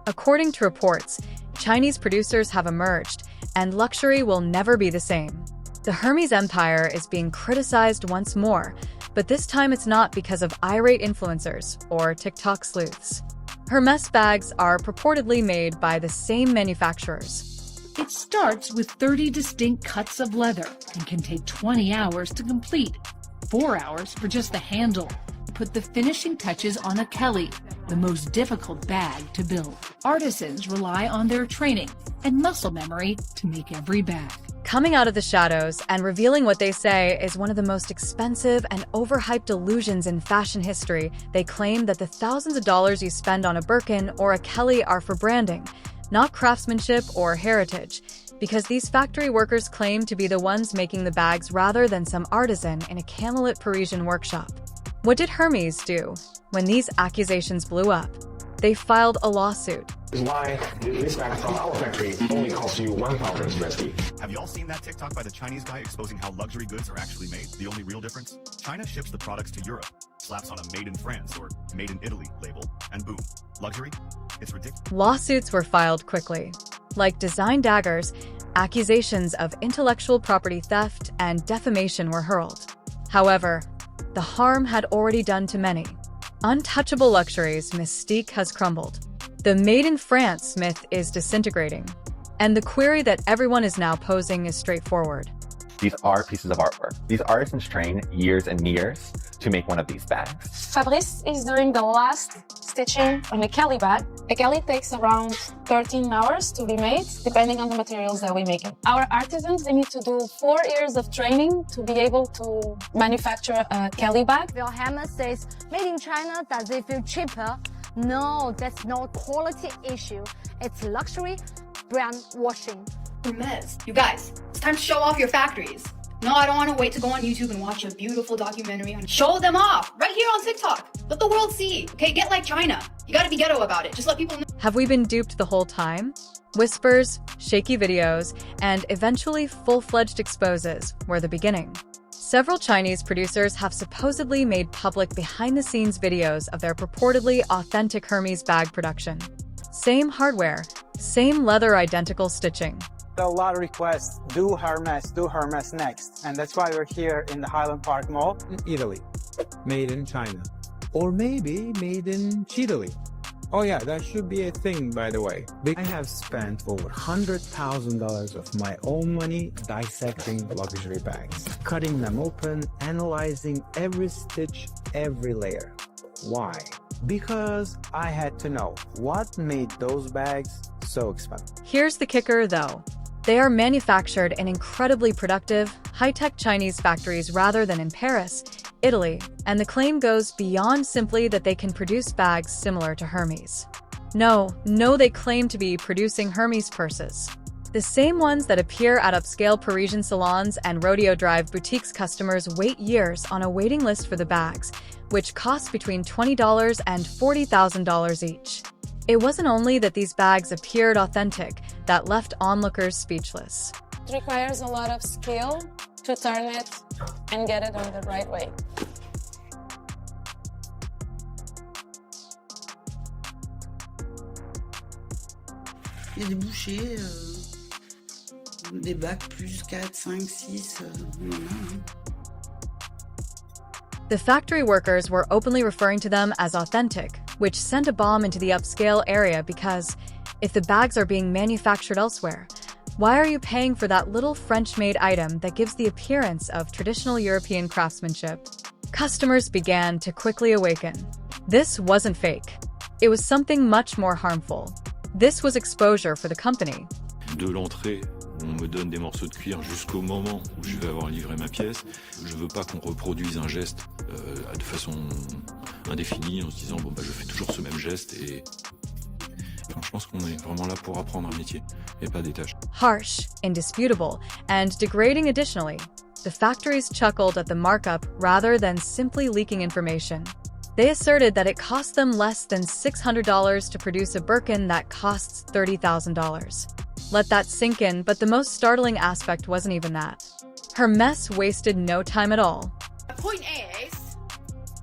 According to reports, Chinese producers have emerged, and luxury will never be the same. The Hermès empire is being criticized once more, but this time it's not because of irate influencers or TikTok sleuths. Hermès bags are purportedly made by the same manufacturers. It starts with 30 distinct cuts of leather and can take 20 hours to complete, 4 hours for just the handle. Put the finishing touches on a Kelly, the most difficult bag to build. Artisans rely on their training and muscle memory to make every bag. Coming out of the shadows and revealing what they say is one of the most expensive and overhyped illusions in fashion history. They claim that the thousands of dollars you spend on a Birkin or a Kelly are for branding, not craftsmanship or heritage, because these factory workers claim to be the ones making the bags rather than some artisan in a candlelit Parisian workshop. What did Hermès do when these accusations blew up? They filed a lawsuit. Is why this bag from our factory only costs you 1,000 USD. Have you all seen that TikTok by the Chinese guy exposing how luxury goods are actually made? The only real difference? China ships the products to Europe, slaps on a made in France or made in Italy label, and boom, luxury? It's ridiculous. Lawsuits were filed quickly. Like design daggers, accusations of intellectual property theft and defamation were hurled. However, the harm had already done to many. Untouchable luxury's mystique has crumbled. The made in France myth is disintegrating. And the query that everyone is now posing is straightforward. These are pieces of artwork. These artisans train years and years to make one of these bags. Fabrice is doing the last stitching on a Kelly bag. A Kelly takes around 13 hours to be made, depending on the materials that we make it. Our artisans, they need to do 4 years of training to be able to manufacture a Kelly bag. Will Hermès says, made in China, does it feel cheaper? No, that's not a quality issue. It's luxury brand washing. Hermès, you guys, it's time to show off your factories. No, I don't want to wait to go on YouTube and watch a beautiful documentary on show them off right here on TikTok. Let the world see. Okay, get like China. You gotta be ghetto about it. Just let people know. Have we been duped the whole time? Whispers, shaky videos, and eventually full-fledged exposes were the beginning. Several Chinese producers have supposedly made public behind-the-scenes videos of their purportedly authentic Hermès bag production. Same hardware, same leather identical stitching. A lot of requests, do Hermès next. And that's why we're here in the Highland Park Mall. Italy, made in China. Or maybe made in Chile. Oh yeah, that should be a thing, by the way. I have spent over $100,000 of my own money dissecting luxury bags, cutting them open, analyzing every stitch, every layer. Why? Because I had to know what made those bags so expensive. Here's the kicker, though. They are manufactured in incredibly productive, high-tech Chinese factories rather than in Paris, Italy, and the claim goes beyond simply that they can produce bags similar to Hermès. No, they claim to be producing Hermès purses. The same ones that appear at upscale Parisian salons and Rodeo Drive boutiques. Customers wait years on a waiting list for the bags, which cost between $20 and $40,000 each. It wasn't only that these bags appeared authentic that left onlookers speechless. It requires a lot of skill to turn it and get it on the right way. Il y a des bouchées, des bacs plus 4, 5, 6, The factory workers were openly referring to them as authentic, which sent a bomb into the upscale area because if the bags are being manufactured elsewhere, why are you paying for that little French-made item that gives the appearance of traditional European craftsmanship? Customers began to quickly awaken. This wasn't fake. It was something much more harmful. This was exposure for the company. De l'entrée, on me donne des morceaux de cuir jusqu'au moment où je vais avoir livré ma pièce. Je veux pas qu'on reproduise un geste de façon indéfinie en se disant bon bah je fais toujours ce même geste et enfin, je pense qu'on est vraiment là pour apprendre un métier et pas des tâches. Harsh, indisputable, and degrading. Additionally, the factories chuckled at the markup rather than simply leaking information. They asserted that it cost them less than $600 to produce a Birkin that costs $30,000. Let that sink in, but the most startling aspect wasn't even that. Hermès wasted no time at all. The point is,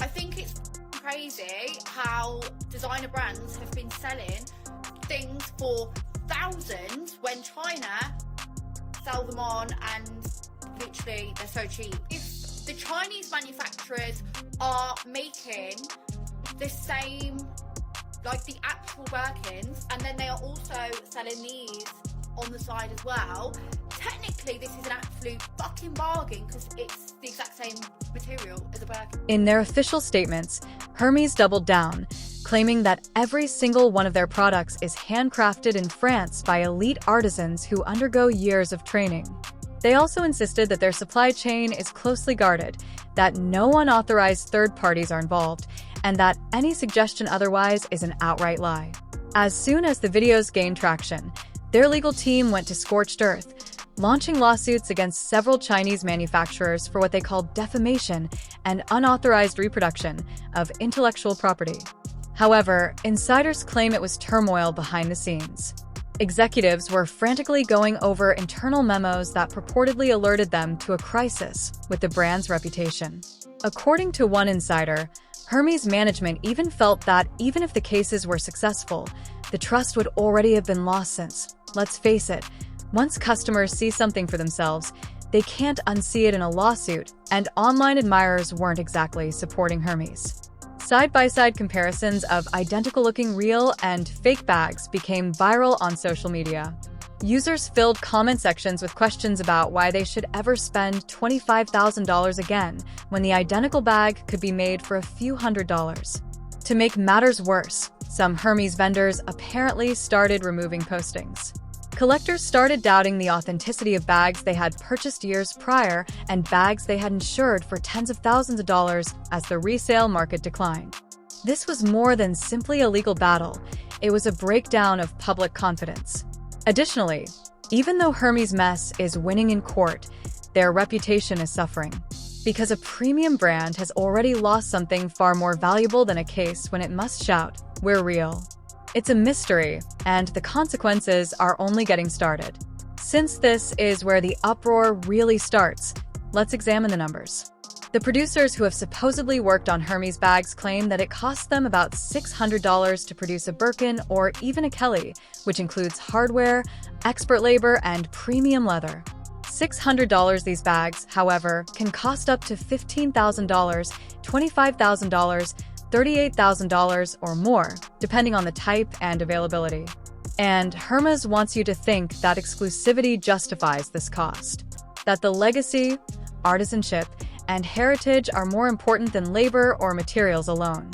I think it's crazy how designer brands have been selling things for thousands when China sell them on and literally they're so cheap. If the Chinese manufacturers are making the same, like the actual Birkins, and then they are also selling these on the side as well, technically this is an absolute fucking bargain because it's the exact same material as a Birkin. In their official statements, Hermès doubled down, claiming that every single one of their products is handcrafted in France by elite artisans who undergo years of training. They also insisted that their supply chain is closely guarded, that no unauthorized third parties are involved, and that any suggestion otherwise is an outright lie. As soon as the videos gained traction, their legal team went to scorched earth, launching lawsuits against several Chinese manufacturers for what they called defamation and unauthorized reproduction of intellectual property. However, insiders claim it was turmoil behind the scenes. Executives were frantically going over internal memos that purportedly alerted them to a crisis with the brand's reputation. According to one insider, Hermès management even felt that even if the cases were successful, the trust would already have been lost since, let's face it, once customers see something for themselves, they can't unsee it in a lawsuit, and online admirers weren't exactly supporting Hermès. Side-by-side comparisons of identical-looking real and fake bags became viral on social media. Users filled comment sections with questions about why they should ever spend $25,000 again when the identical bag could be made for a few $100s. To make matters worse, some Hermès vendors apparently started removing postings. Collectors started doubting the authenticity of bags they had purchased years prior and bags they had insured for tens of thousands of dollars as the resale market declined. This was more than simply a legal battle, it was a breakdown of public confidence. Additionally, even though Hermès mess is winning in court, their reputation is suffering. Because a premium brand has already lost something far more valuable than a case when it must shout, "We're real." It's a mystery, and the consequences are only getting started. Since this is where the uproar really starts, let's examine the numbers. The producers who have supposedly worked on Hermès bags claim that it costs them about $600 to produce a Birkin or even a Kelly, which includes hardware, expert labor, and premium leather. $600 these bags, however, can cost up to $15,000, $25,000, $38,000 or more, depending on the type and availability. And Hermès wants you to think that exclusivity justifies this cost, that the legacy, artisanship, and heritage are more important than labor or materials alone.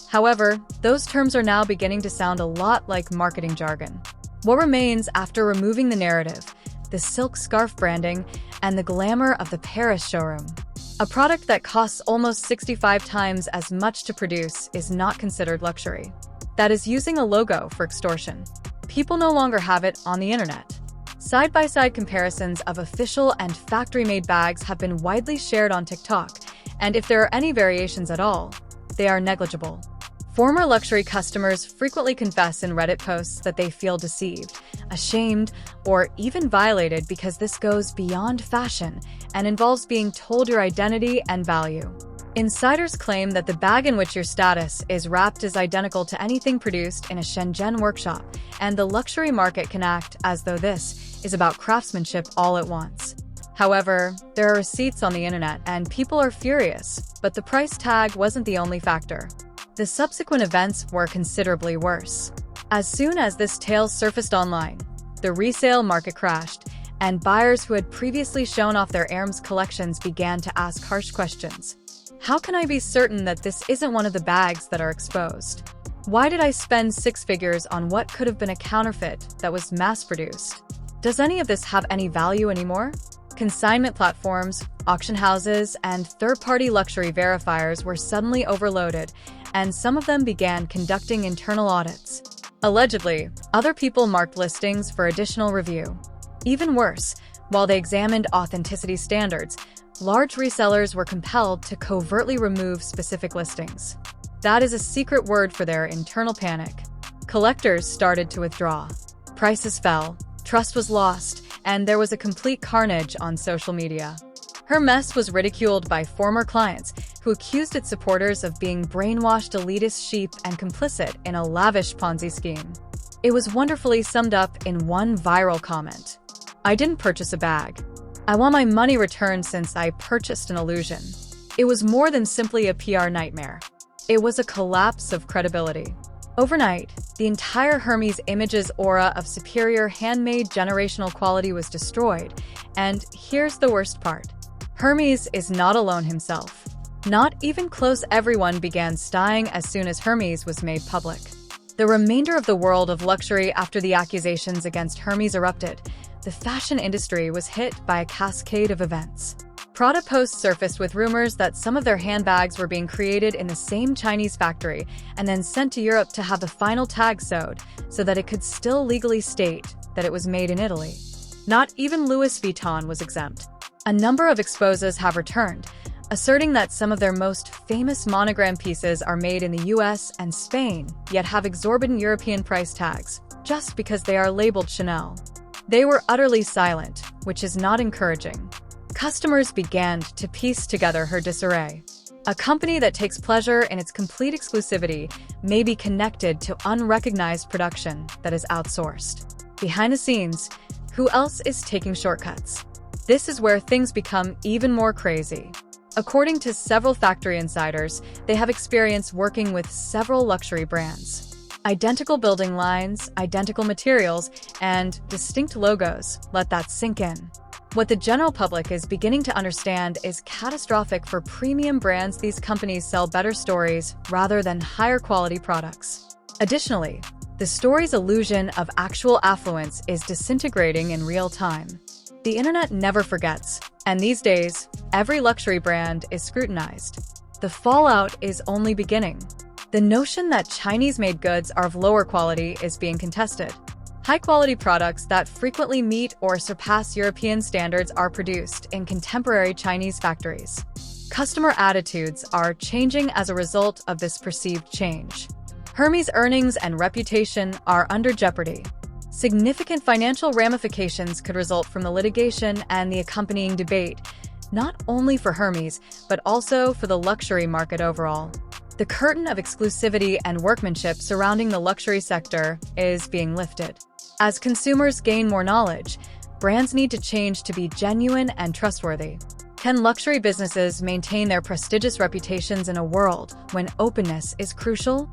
However, those terms are now beginning to sound a lot like marketing jargon. What remains after removing the narrative, the silk scarf branding, and the glamour of the Paris showroom? A product that costs almost 65 times as much to produce is not considered luxury. That is using a logo for extortion. People no longer have it on the internet. Side-by-side comparisons of official and factory-made bags have been widely shared on TikTok, and if there are any variations at all, they are negligible. Former luxury customers frequently confess in Reddit posts that they feel deceived, ashamed, or even violated because this goes beyond fashion and involves being told your identity and value. Insiders claim that the bag in which your status is wrapped is identical to anything produced in a Shenzhen workshop, and the luxury market can act as though this is about craftsmanship all at once. However, there are receipts on the internet and people are furious, but the price tag wasn't the only factor. The subsequent events were considerably worse. As soon as this tale surfaced online, the resale market crashed, and buyers who had previously shown off their Hermès collections began to ask harsh questions. How can I be certain that this isn't one of the bags that are exposed? Why did I spend six figures on what could have been a counterfeit that was mass-produced? Does any of this have any value anymore? Consignment platforms, auction houses, and third-party luxury verifiers were suddenly overloaded, and some of them began conducting internal audits. Allegedly, other people marked listings for additional review. Even worse, while they examined authenticity standards, large resellers were compelled to covertly remove specific listings. That is a secret word for their internal panic. Collectors started to withdraw. Prices fell, trust was lost, and there was a complete carnage on social media. Hermès was ridiculed by former clients who accused its supporters of being brainwashed elitist sheep and complicit in a lavish Ponzi scheme. It was wonderfully summed up in one viral comment. "I didn't purchase a bag. I want my money returned since I purchased an illusion." It was more than simply a PR nightmare. It was a collapse of credibility. Overnight, the entire Hermès image's aura of superior handmade generational quality was destroyed. And here's the worst part. Hermès is not alone himself. Not even close everyone began staying as soon as Hermès was made public. The remainder of the world of luxury after the accusations against Hermès erupted, the fashion industry was hit by a cascade of events. Prada posts surfaced with rumors that some of their handbags were being created in the same Chinese factory and then sent to Europe to have the final tag sewed so that it could still legally state that it was made in Italy. Not even Louis Vuitton was exempt. A number of exposes have returned, asserting that some of their most famous monogram pieces are made in the US and Spain, yet have exorbitant European price tags, just because they are labeled Chanel. They were utterly silent, which is not encouraging. Customers began to piece together her disarray. A company that takes pleasure in its complete exclusivity may be connected to unrecognized production that is outsourced. Behind the scenes, who else is taking shortcuts? This is where things become even more crazy. According to several factory insiders, they have experience working with several luxury brands. Identical building lines, identical materials, and distinct logos. Let that sink in. What the general public is beginning to understand is catastrophic for premium brands. These companies sell better stories rather than higher quality products. Additionally, the story's illusion of actual affluence is disintegrating in real time. The internet never forgets, and these days, every luxury brand is scrutinized. The fallout is only beginning. The notion that Chinese-made goods are of lower quality is being contested. High-quality products that frequently meet or surpass European standards are produced in contemporary Chinese factories. Customer attitudes are changing as a result of this perceived change. Hermès' earnings and reputation are under jeopardy. Significant financial ramifications could result from the litigation and the accompanying debate, not only for Hermès, but also for the luxury market overall. The curtain of exclusivity and workmanship surrounding the luxury sector is being lifted. As consumers gain more knowledge, brands need to change to be genuine and trustworthy. Can luxury businesses maintain their prestigious reputations in a world when openness is crucial?